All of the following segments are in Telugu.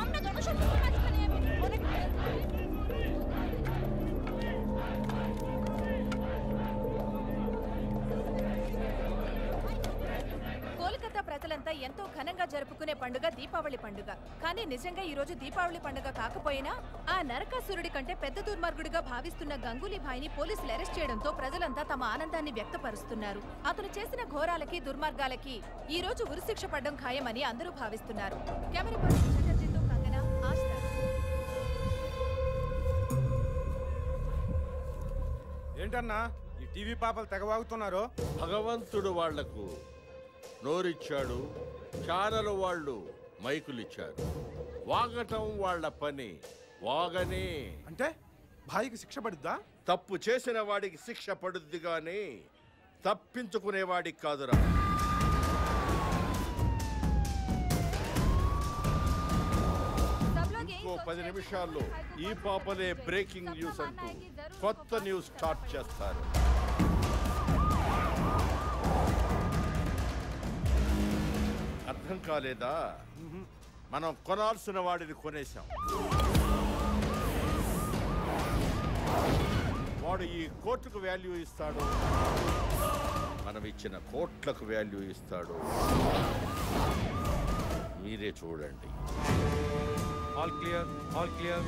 আমরা জনসম্মুখের মাঝখানে অনেক కోల్కతా ప్రజలంతా ఎంతో ఘనంగా జరుపుకునే పండుగ దీపావళి పండుగ. కానీ నిజంగా ఈ రోజు దీపావళి పండుగ కాకపోయినా ఆ నరకాసురుడి కంటే పెద్ద దుర్మార్గుడిగా భావిస్తున్న గంగూలీ భాయ్ని పోలీసులు అరెస్ట్ చేయడంతో ప్రజలంతా తమ ఆనందాన్ని వ్యక్తపరుస్తున్నారు. అతను చేసిన ఘోరాలకి దుర్మార్గాలకి ఈ రోజు ఉరిశిక్ష పడ్డం ఖాయమని అందరూ భావిస్తున్నారు. కెమెరా పర్సన్ చటర్జీతో కంగనా, ఆస్తా. ఏంటన్నా ఈ టీవీ పాపలు తెగవాగుతున్నారు? భగవంతుడు వాళ్లకు నోరిచ్చాడు, ఛానల్ వాళ్ళు మైకులిచ్చారు. వాగటం వాళ్ల పని, వాగనే. అంటే భాయికి శిక్ష పడుద్దా? తప్పు చేసిన వాడికి శిక్ష పడుద్ది గాని తప్పించుకునేవాడికి కాదురా. ఇంకో 10 నిమిషాల్లో ఈ పాపలే బ్రేకింగ్ న్యూస్ అంటూ కొత్త న్యూస్ స్టార్ట్ చేస్తారు. అర్థం కాలేదా? మనం కొనాల్సిన వాడిని కొనేశాం. వాడు ఈ కోర్టుకు వాల్యూ ఇస్తాడు, మనం ఇచ్చిన కోట్లకు వాల్యూ ఇస్తాడు. మీరే చూడండి. All clear, all clear.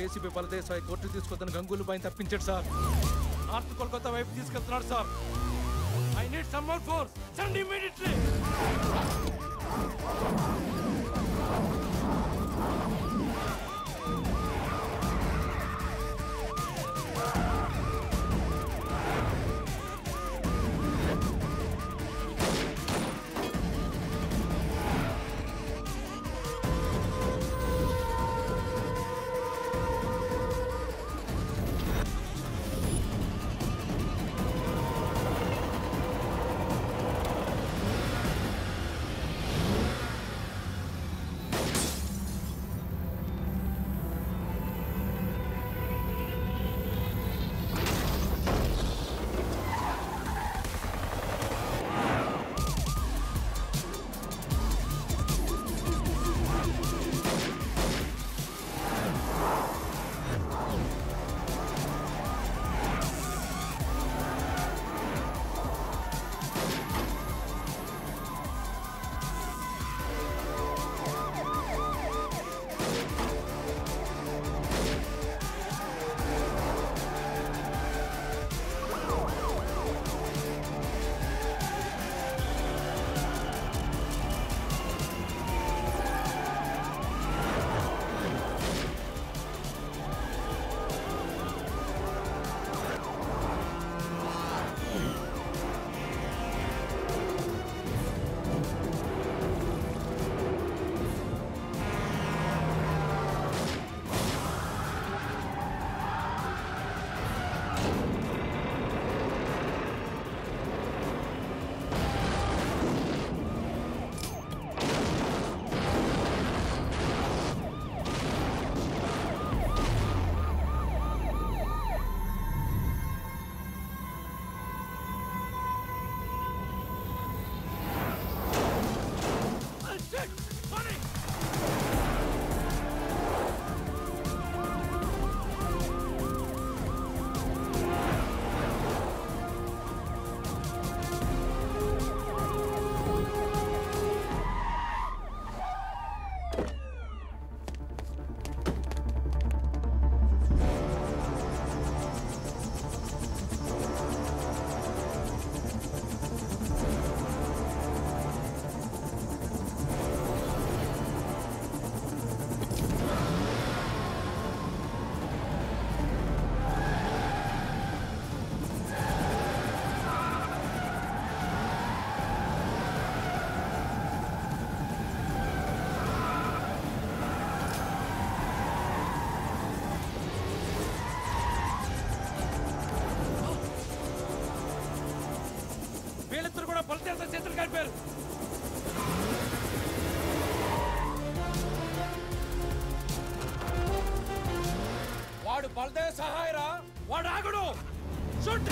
ACP బలదేశాయ్ కోర్టు తీసుకొద్దని గంగూలీ భాయ్ని తప్పించాడు సార్. నార్త్ కోల్కతా వైపు తీసుకెళ్తున్నాడు sir. I need some more force. Send immediately. Baldev చేతులు కలిపారు. వాడు బలదేవ్ సహాయరా, వాడు ఆగుడు. షూట్.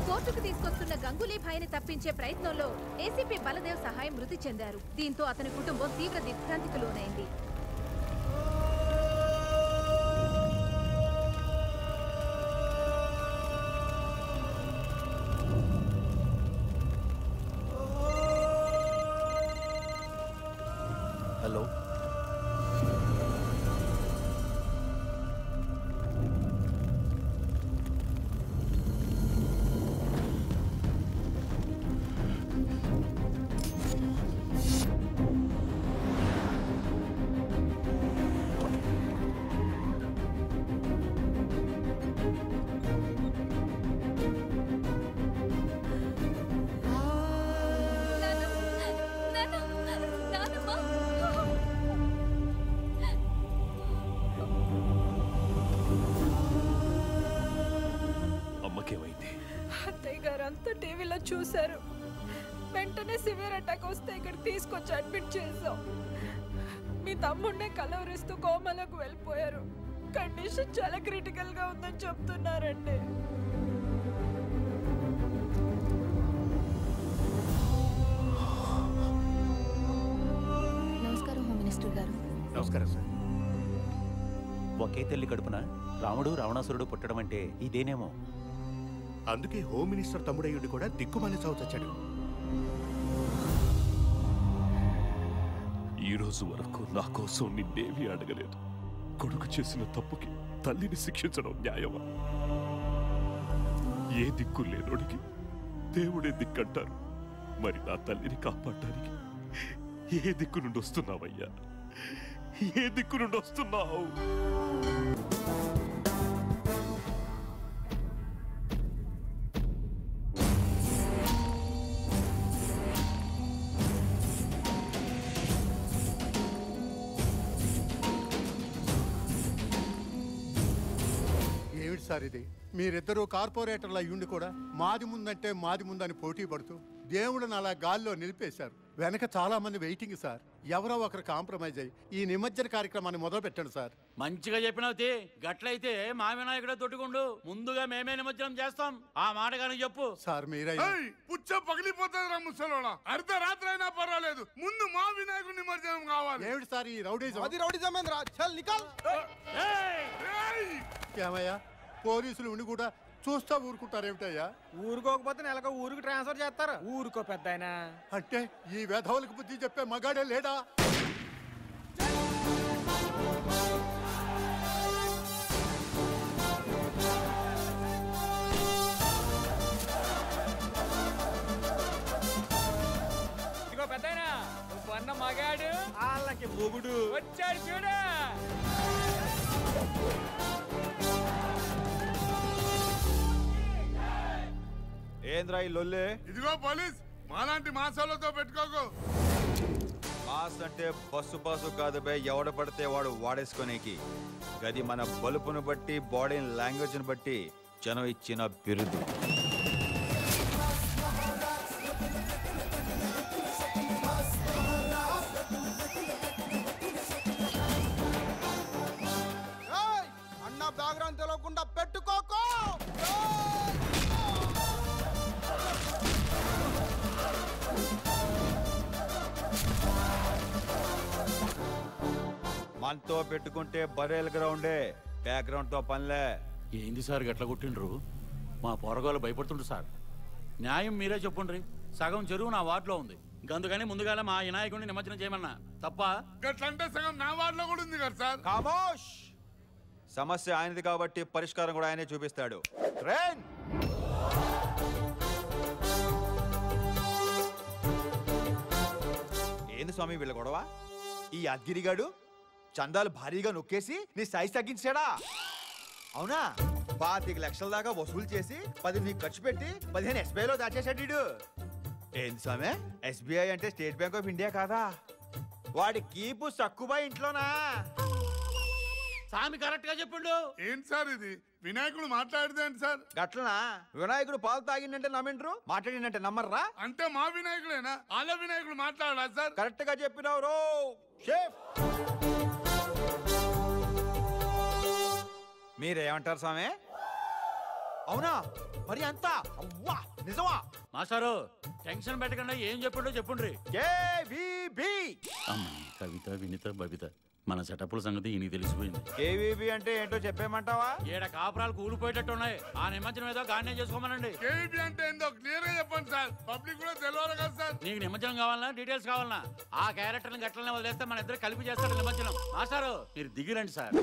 కోర్టుకు తీసుకొస్తున్న గంగూలీ భాయ్ని తప్పించే ప్రయత్నంలో ఏసీపీ బలదేవ్ సహాయం మృతి చెందారు. దీంతో అతని కుటుంబం తీవ్ర దిగ్భ్రాంతికి లోనైంది. హలో, అత్తయ్య గారు అంతా టీవీలో చూశారు. వెంటనే సివియర్ అటాక్ వస్తే ఇక్కడ తీసుకొచ్చి అడ్మిట్ చేసాం. మీ తమ్ముడినే కలవరిస్తూ కోమాలోకి వెళ్ళిపోయారు. కండిషన్ చాలా క్రిటికల్ గా ఉందని చెప్తున్నారండి. నమస్కారం హోమ్ మినిస్టర్ గారు. నమస్కారం సార్. ఒకే తల్లి కడుపున రాముడు రావణాసురుడు పుట్టడం అంటే ఇదేనేమో. అందుకే హోమ్ మినిస్టర్ తమ్ముడయ్యుడు కూడా దిక్కుమాలి చావు చచ్చాడు. ఈ రోజు వరకు నా కోసం నిన్నేమీ అడగలేదు. కొడుకు చేసిన తప్పుకి తల్లిని శిక్షించడం న్యాయమా? ఏ దిక్కు లేనోడికి దేవుడే దిక్కంటారు. మరి నా తల్లిని కాపాడటానికి ఏ దిక్కు నుండి వస్తున్నావయ్యా? ఏ దిక్కు నుండి వస్తున్నావు? ఏమిటి సార్ ఇది? మీరిద్దరూ కార్పొరేటర్లు అయ్యుండి కూడా మాది ముందంటే మాది ముందని పోటీ పడుతూ దేవుడిని అలా గాల్లో నిలిపేశారు. వెనక చాలా మంది వెయిటింగ్ సార్. ఎవరో ఒకరు కాంప్రమైజ్ అయ్యి ఈ నిమజ్జన కార్యక్రమాన్ని మొదలు పెట్టండి సార్. మంచిగా చెప్పినవుతి. గట్లయితే మా వినాయకుడే తొట్టుకుండు. ముందుగా మేమే నిమజ్జనం చేస్తాం. ఆ మాట కానీ చెప్పు సార్. మీరై పుచ్చ పగిలిపోతుంది రా ముసలోడా. అర్ధ రాత్రి అయినా పర్వాలేదు, ముందు మా వినాయకుడి నిమజ్జనం కావాలి. ఏమిటి సార్ ఈ రౌడీజం? అది రౌడీజం ఏంద్రా? చల్ నికల్. ఏమయ్యా, పోలీసులు ఉండి కూడా చూస్తా ఊరుకుంటారేమిటయ్యా? ఊరుకోకపోతే నెలకు ఊరికి ట్రాన్స్ఫర్ చేస్తారు. ఊరుకో పెద్ద అంటే ఈ వెధవులకు బుద్ధి చెప్పే మగాడే లేడా? ఇదిగో పెద్దాయనా, నువ్వు అన్న మగాడు వాళ్ళకి మొగుడు వచ్చాడు చూడు. ఏంద్రా ఈ లొల్లే? ఇదిగో పోలీస్, మాలాంటి మాసాలతో పెట్టుకోకు. మాస్ అంటే బస్సు పాసు కాదు బే, ఎవడ పడితే వాడు వాడేసుకునేకి. గది మన బలుపును బట్టి, బాడీ లాంగ్వేజ్ ని బట్టి జనం ఇచ్చిన బిరుదు. అన్న బ్యాక్గ్రౌండ్ తెలియకుండా పెట్టుకోకు. మనతో పెట్టుకుంటే బరేల్ గ్రౌండే, బ్యాక్గ్రౌండ్ తో పనిలే. ఏంది సార్ గట్ల కొట్టిండ్రు? మా పొరగాలు భయపడుతుండ్రు సార్. న్యాయం మీరే చెప్పుండ్రి. సగం చెరువు నా వార్డులో ఉంది. అందుకని ముందుగాల మా వినాయకుడిని నిమజ్జనం చేయమన్నా. తప్ప గట్లంటే సగం నా వార్డులో కూడా ఉంది కదా సార్. ఖమోష్. సమస్య ఆయనది కాబట్టి పరిష్కారం కూడా ఆయనే చూపిస్తాడు. ట్రైన్. ఏంది స్వామి వీళ్ళ గొడవ? ఈ అద్గిరిగాడు చందాలు భారీగా నొక్కేసి నీ సైజ్ తగ్గించాడా? అవునా? 25 లక్షల దాకా వసూలు చేసి 10 నీకు ఖర్చు పెట్టి 15 SBI లో దాచేశాడు వీడు. ఏంది స్వామి, SBI అంటే స్టేట్ బ్యాంక్ ఆఫ్ ఇండియా కాదా? వాడి కీపు సక్కుబా ఇంట్లోనా? స్వామి కరెక్ట్ గా చెప్పిండు. ఏంటి సార్ ఇది? వినాయకుడు మాట్లాడిదేంటి సార్? గట్లనా? వినాయకుడు పాలు తాగిందంటే నమ్మిండ్రు, మాట్లాడిందంటే నమ్మర్రా? అంటే మా వినాయకుడేనా? వాళ్ళ వినాయకుడు మాట్లాడా సార్? కరెక్ట్ గా చెప్పినావు రో షేఫ్. మీరేమంటారు స్వామి? అవునా? మరి అంతా అవ్వా నిజమా? మాస్టారు టెన్షన్ పెట్టకుండా ఏం చెప్పిండో చెప్పుండ్రి. కవిత, వినిత, బబిత మన సెటప్ల సంగతి ఈయనకి తెలిసిపోయింది. కేవీబీ అంటే ఏంటో చెప్పేమంటావా? ఏడ కాపురాలు కూలిపోయేటట్టు ఉన్నాయి. ఆ నిమజ్జనం ఏదో గానే చేసుకోమనండి. కేవీబీ అంటే ఏందో క్లియర్ గా చెప్పండి సార్, పబ్లిక్ కూడా తెలియాలి కదా సార్. నీకు నిమజ్జనం కావాలన్నా డీటెయిల్స్ కావాలన్నా ఆ క్యారెక్టర్ని గట్లనే వదిలేస్తే మన ఇద్దరు కలిపి చేస్తాడు నిమజ్జనం. మాస్టారు మీరు దిగిరండి సార్.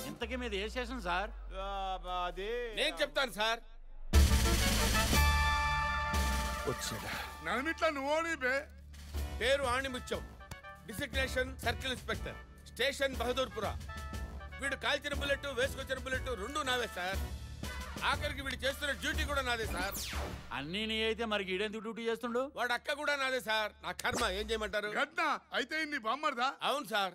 ఇంతకీ మీద ఏ స్టేషన్ సార్? నేను చెప్తాను సార్. వచ్చాడా? నలుమిట్ల నువ్వు పేరు Animutyam, designation circle inspector, station Bahadurpura. వీడు కాల్చిన బుల్లెట్ వేసుకొచ్చిన బుల్లెట్ రెండు నావే సార్. ఆఖరికి వీడు చేస్తున్న డ్యూటీ కూడా నాదే సార్. అన్నీ నీ అయితే మరి ఈడెందుకు డ్యూటీ చేస్తుండు? వాడు అక్క కూడా నాదే సార్. నా కర్మ, ఏం చేయమంటారు? అయితే ఇన్ని బామ్మర్దా? అవును సార్.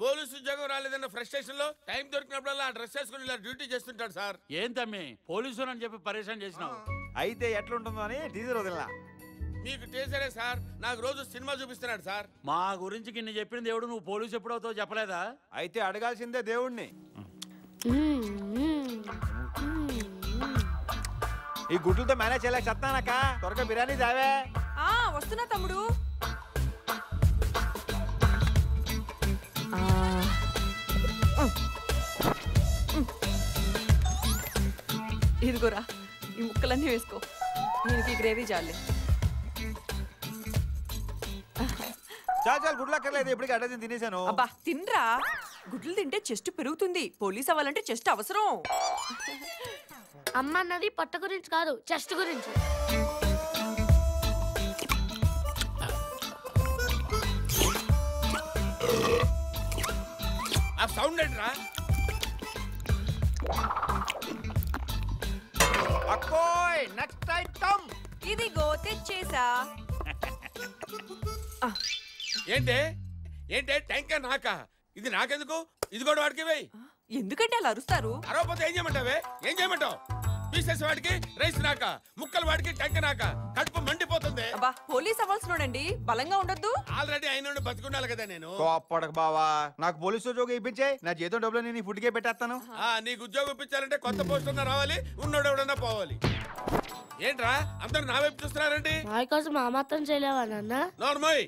పోలీసు ఉద్యోగం రాలేదన్న ఫ్రస్ట్రేషన్ లో టైం దొరికినప్పుడల్లా డ్రెస్ వేసుకుని ఇలా డ్యూటీ చేస్తుంటాడు సార్. ఏం తమ్మి పోలీసు అని చెప్పి పరేషాన్ చేసినావు? అయితే ఎట్లుంటుందో అని టీజర్ వదిలినా. మీకు టీచరే సార్, నాకు రోజు సినిమా చూపిస్తున్నాడు సార్. మా గురించి కిన్ని చెప్పిన దేవుడు నువ్వు పోలీసు ఎప్పుడవుతావు చెప్పలేదా? అయితే అడగాల్సిందే దేవుణ్ణి. ఈ గుడ్లతో మేనేజ్ చేయలేక చెప్తానక్క. త్వరగా బిర్యానీ దావే. వస్తున్నా తమ్ముడు. ఇదిగోరా ఈ ముక్కలన్నీ వేసుకో. దీనికి గ్రేవీ చాలే. చాలు గుడ్లు అక్కర్లేదు, ఇప్పటికి అడ్డ తినేసాను. అబ్బా తినరా, గుడ్లు తింటే చెస్ట్ పెరుగుతుంది. పోలీస్ అవ్వాలంటే చెస్ట్ అవసరం. అమ్మ అన్నది పొట్ట గురించి కాదు, చెస్ట్ గురించి. ఆ సౌండ్ ఏంట్రా? అక్కోయ్ నెక్స్ట్ ఐటమ్. ఇదిగో తెచ్చేసా. ఏంటే ఏంటే ట్యాంకర్ నాకా? ఇది నాకెందుకు? ఇది కూడా వాడికి వేయి. ఎందుకంటే అలా అరుస్తారు. అరవపోతే ఏం చేయమంటావే? ఏం చేయమంటావు? పీసెస్ వాడికి, రైస్ నాక, ముక్కలు వాడికి, ట్యాంకర్ నాక. కడుపు మండిపోతుంది. అబ్బా పోలీస్ అవ్వాల్సినోడండి, బలంగా ఉండొద్దు. ఆల్రెడీ అయిన బతుకున్నాను కదా నేను. కోప్పడకు బావా, నాకు పోలీసు ఉద్యోగం ఇప్పించే. నా జీతం డబ్బులు నేను ఫుడ్ కే పెట్టేస్తాను. నీకు ఉద్యోగం ఇప్పించాలంటే కొత్త పోస్ట్ ఉన్నా రావాలి, ఉన్నోడు ఎవడన్నా పోవాలి. ఏంట్రా అందరు నా వైపు చూస్తున్నారండి? మా కోసం ఆ మాత్రం చేయలేవా నాన్న? నార్మల్